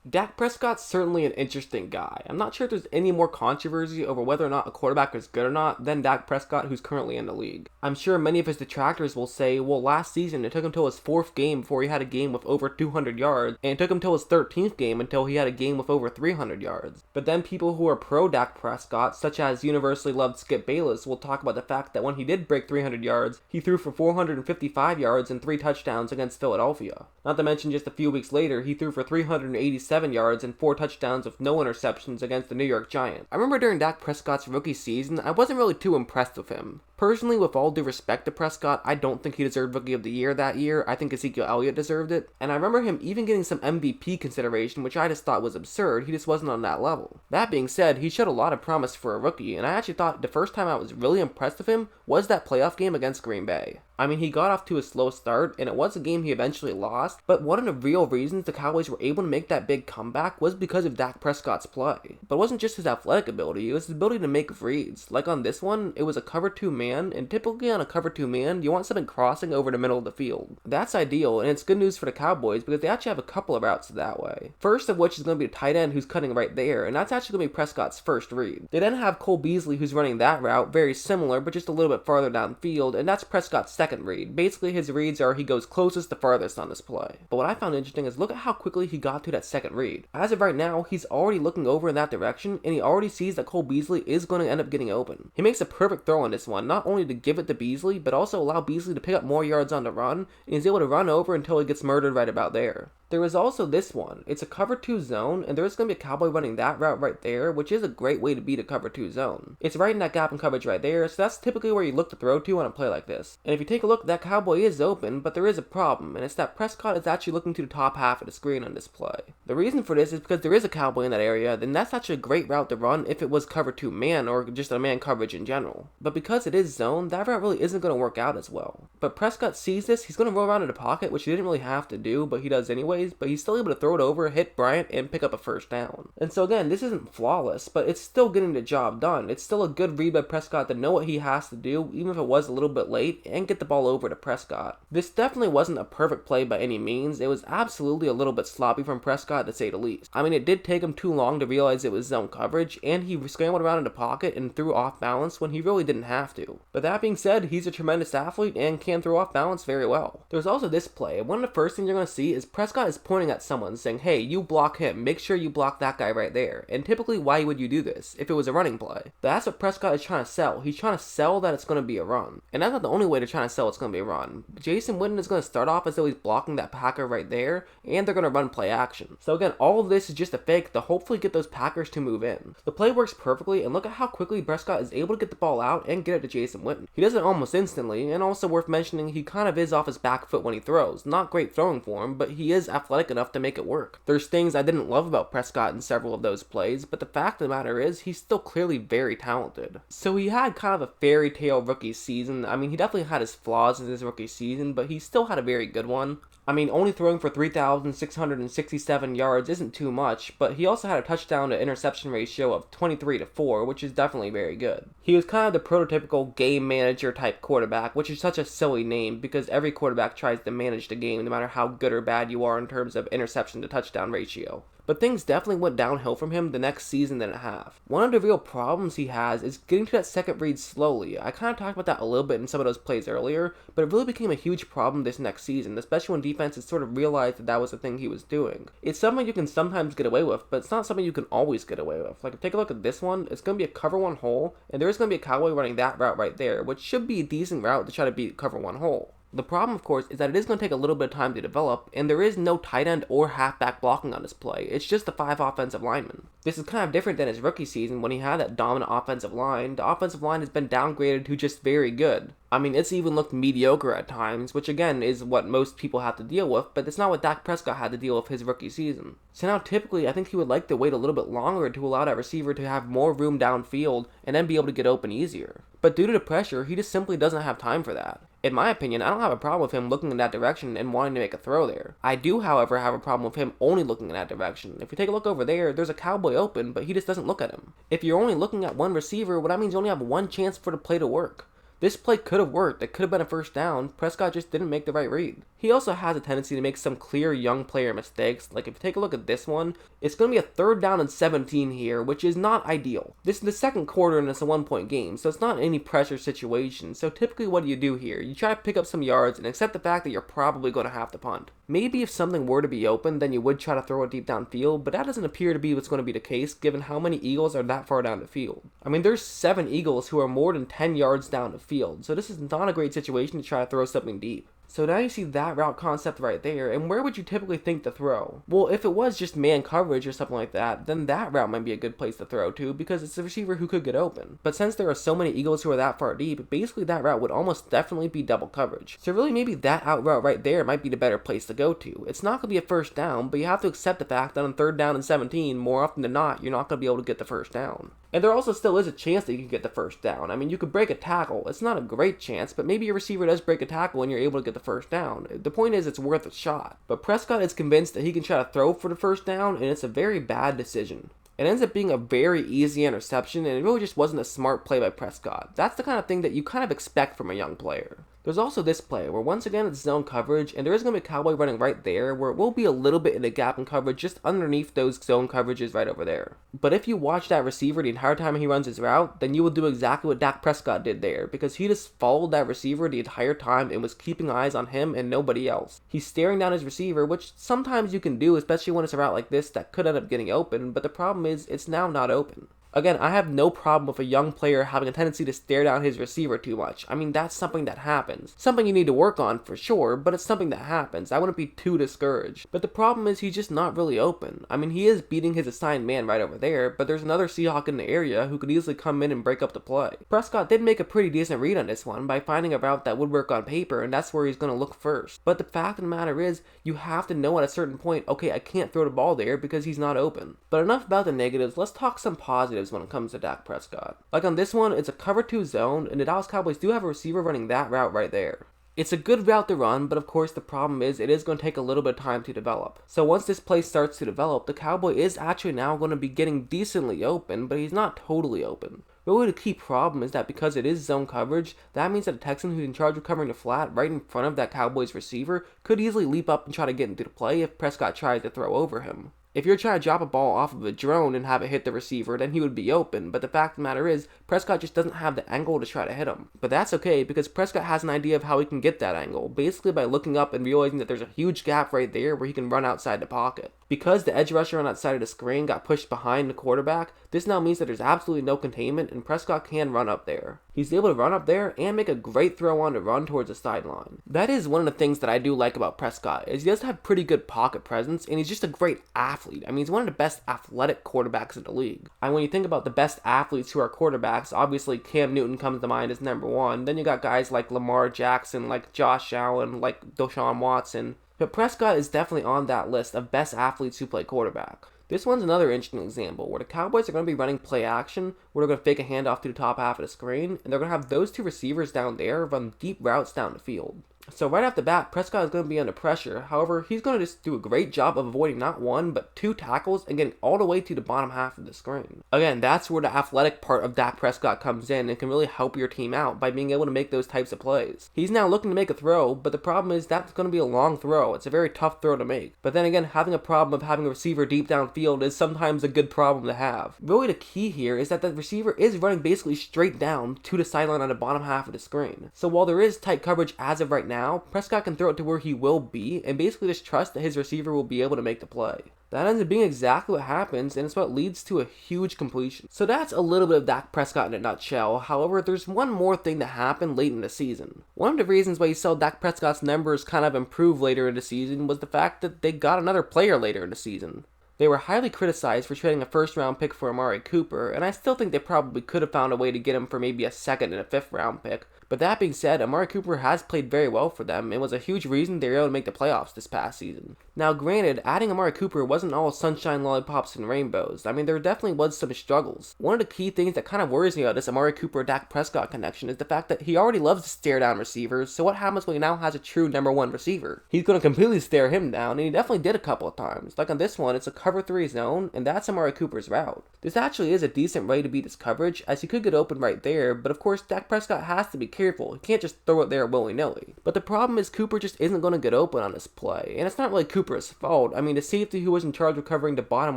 Dak Prescott's certainly an interesting guy. I'm not sure if there's any more controversy over whether or not a quarterback is good or not than Dak Prescott, who's currently in the league. I'm sure many of his detractors will say, well, last season it took him till his 4th game before he had a game with over 200 yards, and it took him till his 13th game until he had a game with over 300 yards. But then people who are pro Dak Prescott, such as universally loved Skip Bayless, will talk about the fact that when he did break 300 yards, he threw for 455 yards and 3 touchdowns against Philadelphia. Not to mention just a few weeks later, he threw for 387 yards and 4 touchdowns with no interceptions against the New York Giants. I remember during Dak Prescott's rookie season, I wasn't really too impressed with him. Personally, with all due respect to Prescott, I don't think he deserved Rookie of the Year that year. I think Ezekiel Elliott deserved it. And I remember him even getting some MVP consideration, which I just thought was absurd. He just wasn't on that level. That being said, he showed a lot of promise for a rookie, and I actually thought the first time I was really impressed with him was that playoff game against Green Bay. I mean, he got off to a slow start, and it was a game he eventually lost, but one of the real reasons the Cowboys were able to make that big comeback was because of Dak Prescott's play. But it wasn't just his athletic ability, it was his ability to make reads. Like on this one, it was a cover 2 man, and typically on a cover 2 man, you want something crossing over the middle of the field. That's ideal, and it's good news for the Cowboys because they actually have a couple of routes that way. First of which is going to be a tight end who's cutting right there, and that's actually going to be Prescott's first read. They then have Cole Beasley who's running that route, very similar, but just a little bit farther downfield, and that's Prescott's second read. Basically, his reads are he goes closest to farthest on this play. But what I found interesting is look at how quickly he got to that second read. As of right now, he's already looking over in that direction, and he already sees that Cole Beasley is going to end up getting open. He makes a perfect throw on this one, not only to give it to Beasley, but also allow Beasley to pick up more yards on the run, and he's able to run over until he gets murdered right about there. There is also this one. It's a cover 2 zone, and there's going to be a Cowboy running that route right there, which is a great way to beat a cover 2 zone. It's right in that gap in coverage right there, so that's typically where you look to throw to on a play like this. And if you take a look, that Cowboy is open, but there is a problem, and it's that Prescott is actually looking to the top half of the screen on this play. The reason for this is because there is a Cowboy in that area, then that's actually a great route to run if it was cover 2 man, or just a man coverage in general. But because it is zone, that route really isn't going to work out as well. But Prescott sees this, he's going to roll around in the pocket, which he didn't really have to do, but he does anyways, but he's still able to throw it over, hit Bryant, and pick up a first down. And so again, this isn't flawless, but it's still getting the job done. It's still a good read by Prescott to know what he has to do, even if it was a little bit late, and get the ball over to Prescott. This definitely wasn't a perfect play by any means. It was absolutely a little bit sloppy from Prescott, to say the least. I mean, it did take him too long to realize it was zone coverage, and he scrambled around in the pocket and threw off balance when he really didn't have to. But that being said, he's a tremendous athlete and can throw off balance very well. There's also this play. One of the first things you're going to see is Prescott is pointing at someone saying, hey, you block him, make sure you block that guy right there. And typically, why would you do this if it was a running play? But that's what Prescott is trying to sell. He's trying to sell that it's going to be a run. And that's not the only way to try to sell it's going to be a run. Jason Witten is going to start off as though he's blocking that Packer right there, and they're going to run play action. So again, all of this is just a fake to hopefully get those Packers to move in. The play works perfectly, and look at how quickly Prescott is able to get the ball out and get it to Jason Witten. He does it almost instantly, and also worth mentioning, he kind of is off his back foot when he throws. Not great throwing for him, but he is athletic enough to make it work. There's things I didn't love about Prescott in several of those plays, but the fact of the matter is, he's still clearly very talented. So he had kind of a fairy tale rookie season. I mean, he definitely had his flaws in his rookie season, but he still had a very good one. I mean, only throwing for 3,667 yards isn't too much, but he also had a touchdown to interception ratio of 23-4, which is definitely very good. He was kind of the prototypical game manager type quarterback, which is such a silly name because every quarterback tries to manage the game no matter how good or bad you are in terms of interception to touchdown ratio. But things definitely went downhill from him the next season and a half. One of the real problems he has is getting to that second read slowly. I kind of talked about that a little bit in some of those plays earlier, but it really became a huge problem this next season, especially when defenses sort of realized that that was the thing he was doing. It's something you can sometimes get away with, but it's not something you can always get away with. Like, take a look at this one, it's going to be a cover 1 hole, and there's going to be a Cowboy running that route right there, which should be a decent route to try to beat cover 1 hole. The problem, of course, is that it is going to take a little bit of time to develop, and there is no tight end or halfback blocking on this play. It's just the 5 offensive linemen. This is kind of different than his rookie season when he had that dominant offensive line. The offensive line has been downgraded to just very good. I mean, it's even looked mediocre at times, which again is what most people have to deal with, but it's not what Dak Prescott had to deal with his rookie season. So now typically I think he would like to wait a little bit longer to allow that receiver to have more room downfield and then be able to get open easier. But due to the pressure, he just simply doesn't have time for that. In my opinion, I don't have a problem with him looking in that direction and wanting to make a throw there. I do, however, have a problem with him only looking in that direction. If you take a look over there, there's a Cowboy open, but he just doesn't look at him. If you're only looking at one receiver, well, that means you only have one chance for the play to work. This play could have worked, it could have been a first down, Prescott just didn't make the right read. He also has a tendency to make some clear young player mistakes, like if you take a look at this one, it's going to be a 3rd down and 17 here, which is not ideal. This is the second quarter and it's a 1-point game, so it's not any pressure situation, so typically what do you do here? You try to pick up some yards and accept the fact that you're probably going to have to punt. Maybe if something were to be open, then you would try to throw it deep downfield, but that doesn't appear to be what's going to be the case given how many Eagles are that far down the field. I mean, there's 7 Eagles who are more than 10 yards down the field, so this is not a great situation to try to throw something deep. So now you see that route concept right there, and where would you typically think to throw? Well, if it was just man coverage or something like that, then that route might be a good place to throw to, because it's a receiver who could get open. But since there are so many Eagles who are that far deep, basically that route would almost definitely be double coverage. So really maybe that out route right there might be the better place to go to. It's not going to be a first down, but you have to accept the fact that on 3rd down and 17, more often than not, you're not going to be able to get the first down. And there also still is a chance that you can get the first down. I mean, you could break a tackle. It's not a great chance, but maybe your receiver does break a tackle and you're able to get the first down. The point is, it's worth a shot. But Prescott is convinced that he can try to throw for the first down, and it's a very bad decision. It ends up being a very easy interception, and it really just wasn't a smart play by Prescott. That's the kind of thing that you kind of expect from a young player. There's also this play where once again it's zone coverage, and there is going to be a Cowboy running right there where it will be a little bit in a gap in coverage just underneath those zone coverages right over there. But if you watch that receiver the entire time he runs his route, then you will do exactly what Dak Prescott did there, because he just followed that receiver the entire time and was keeping eyes on him and nobody else. He's staring down his receiver, which sometimes you can do, especially when it's a route like this that could end up getting open, but the problem is it's now not open. Again, I have no problem with a young player having a tendency to stare down his receiver too much. I mean, that's something that happens. Something you need to work on for sure, but it's something that happens. I wouldn't be too discouraged. But the problem is he's just not really open. I mean, he is beating his assigned man right over there, but there's another Seahawk in the area who could easily come in and break up the play. Prescott did make a pretty decent read on this one by finding a route that would work on paper, and that's where he's going to look first. But the fact of the matter is, you have to know at a certain point, okay, I can't throw the ball there because he's not open. But enough about the negatives, let's talk some positives when it comes to Dak Prescott. Like on this one, it's a cover 2 zone, and the Dallas Cowboys do have a receiver running that route right there. It's a good route to run, but of course the problem is it is going to take a little bit of time to develop. So once this play starts to develop, the Cowboy is actually now going to be getting decently open, but he's not totally open. Really the key problem is that because it is zone coverage, that means that the Texan who's in charge of covering the flat right in front of that Cowboys receiver could easily leap up and try to get into the play if Prescott tries to throw over him. If you're trying to drop a ball off of a drone and have it hit the receiver, then he would be open, but the fact of the matter is, Prescott just doesn't have the angle to try to hit him. But that's okay, because Prescott has an idea of how he can get that angle, basically by looking up and realizing that there's a huge gap right there where he can run outside the pocket. Because the edge rusher on that side of the screen got pushed behind the quarterback, this now means that there's absolutely no containment and Prescott can run up there. He's able to run up there and make a great throw on the run towards the sideline. That is one of the things that I do like about Prescott, is he does have pretty good pocket presence and he's just a great athlete. I mean, he's one of the best athletic quarterbacks in the league. And when you think about the best athletes who are quarterbacks, obviously Cam Newton comes to mind as number one. Then you got guys like Lamar Jackson, like Josh Allen, like Deshaun Watson. But Prescott is definitely on that list of best athletes who play quarterback. This one's another interesting example where the Cowboys are going to be running play action, where they're going to fake a handoff to the top half of the screen, and they're going to have those two receivers down there run deep routes down the field. So right off the bat, Prescott is going to be under pressure. However, he's going to just do a great job of avoiding not one, but 2 tackles and getting all the way to the bottom half of the screen. Again, that's where the athletic part of Dak Prescott comes in and can really help your team out by being able to make those types of plays. He's now looking to make a throw, but the problem is that's going to be a long throw. It's a very tough throw to make. But then again, having a problem of having a receiver deep downfield is sometimes a good problem to have. Really the key here is that the receiver is running basically straight down to the sideline on the bottom half of the screen. So while there is tight coverage as of right now, Prescott can throw it to where he will be and basically just trust that his receiver will be able to make the play. That ends up being exactly what happens, and it's what leads to a huge completion. So that's a little bit of Dak Prescott in a nutshell. However, there's one more thing that happened late in the season. One of the reasons why you saw Dak Prescott's numbers kind of improve later in the season was the fact that they got another player later in the season. They were highly criticized for trading a first-round pick for Amari Cooper, and I still think they probably could have found a way to get him for maybe a second and a fifth-round pick. But that being said, Amari Cooper has played very well for them and was a huge reason they were able to make the playoffs this past season. Now granted, adding Amari Cooper wasn't all sunshine, lollipops, and rainbows. I mean, there definitely was some struggles. One of the key things that kind of worries me about this Amari Cooper-Dak Prescott connection is the fact that he already loves to stare down receivers, so what happens when he now has a true number one receiver? He's going to completely stare him down, and he definitely did a couple of times. Like on this one, it's a cover 3 zone, and that's Amari Cooper's route. This actually is a decent way to beat this coverage, as he could get open right there, but of course Dak Prescott has to be careful careful. He can't just throw it there willy-nilly. But the problem is Cooper just isn't going to get open on this play. And it's not really Cooper's fault. I mean, the safety who was in charge of covering the bottom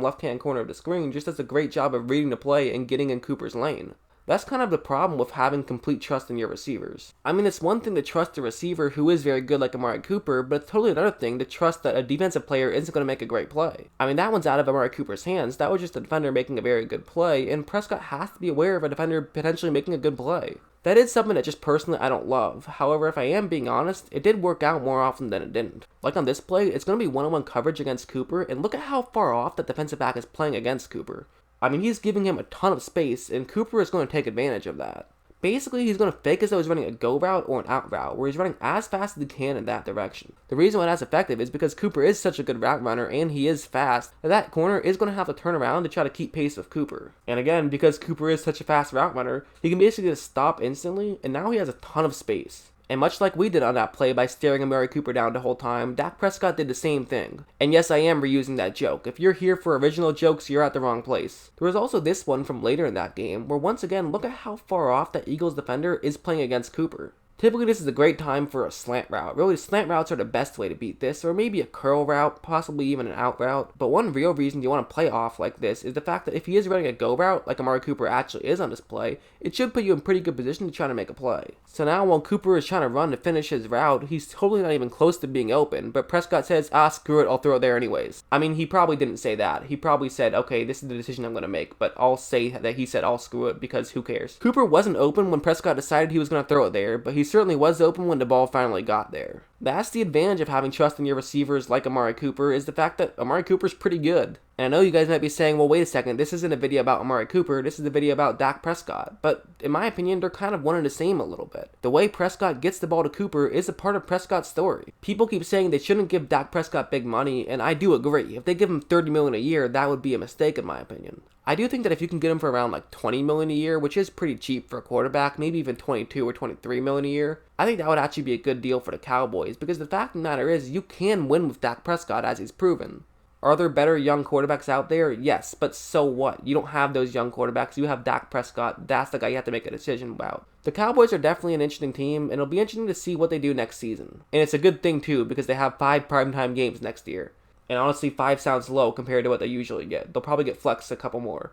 left-hand corner of the screen just does a great job of reading the play and getting in Cooper's lane. That's kind of the problem with having complete trust in your receivers. I mean, it's one thing to trust a receiver who is very good like Amari Cooper, but it's totally another thing to trust that a defensive player isn't going to make a great play. I mean, that one's out of Amari Cooper's hands. That was just a defender making a very good play, and Prescott has to be aware of a defender potentially making a good play. That is something that just personally I don't love. However, if I am being honest, it did work out more often than it didn't. Like on this play, it's going to be one-on-one coverage against Cooper, and look at how far off that defensive back is playing against Cooper. I mean, he's giving him a ton of space, and Cooper is going to take advantage of that. Basically, he's going to fake as though he's running a go route or an out route, where he's running as fast as he can in that direction. The reason why that's effective is because Cooper is such a good route runner, and he is fast, that corner is going to have to turn around to try to keep pace with Cooper. And again, because Cooper is such a fast route runner, he can basically just stop instantly, and now he has a ton of space. And much like we did on that play by staring Amari Cooper down the whole time, Dak Prescott did the same thing. And yes, I am reusing that joke. If you're here for original jokes, you're at the wrong place. There was also this one from later in that game, where once again, look at how far off that Eagles defender is playing against Cooper. Typically, this is a great time for a slant route. Really, slant routes are the best way to beat this, or maybe a curl route, possibly even an out route. But one real reason you want to play off like this is the fact that if he is running a go route, like Amari Cooper actually is on this play, it should put you in pretty good position to try to make a play. So now while Cooper is trying to run to finish his route, he's totally not even close to being open, but Prescott says, screw it, I'll throw it there anyways. I mean, he probably didn't say that. He probably said, okay, this is the decision I'm going to make, but I'll say that he said, I'll screw it, because who cares? Cooper wasn't open when Prescott decided he was going to throw it there, but he certainly was open when the ball finally got there. That's the advantage of having trust in your receivers like Amari Cooper, is the fact that Amari Cooper's pretty good. And I know you guys might be saying, well, wait a second, this isn't a video about Amari Cooper, this is a video about Dak Prescott. But in my opinion, they're kind of one and the same a little bit. The way Prescott gets the ball to Cooper is a part of Prescott's story. People keep saying they shouldn't give Dak Prescott big money, and I do agree. If they give him $30 million a year, that would be a mistake in my opinion. I do think that if you can get him for around like $20 million a year, which is pretty cheap for a quarterback, maybe even $22 or $23 million a year, I think that would actually be a good deal for the Cowboys, because the fact of the matter is, you can win with Dak Prescott, as he's proven. Are there better young quarterbacks out there? Yes, but so what? You don't have those young quarterbacks. You have Dak Prescott. That's the guy you have to make a decision about. The Cowboys are definitely an interesting team, and it'll be interesting to see what they do next season. And it's a good thing, too, because they have 5 primetime games next year. And honestly, 5 sounds low compared to what they usually get. They'll probably get flexed a couple more.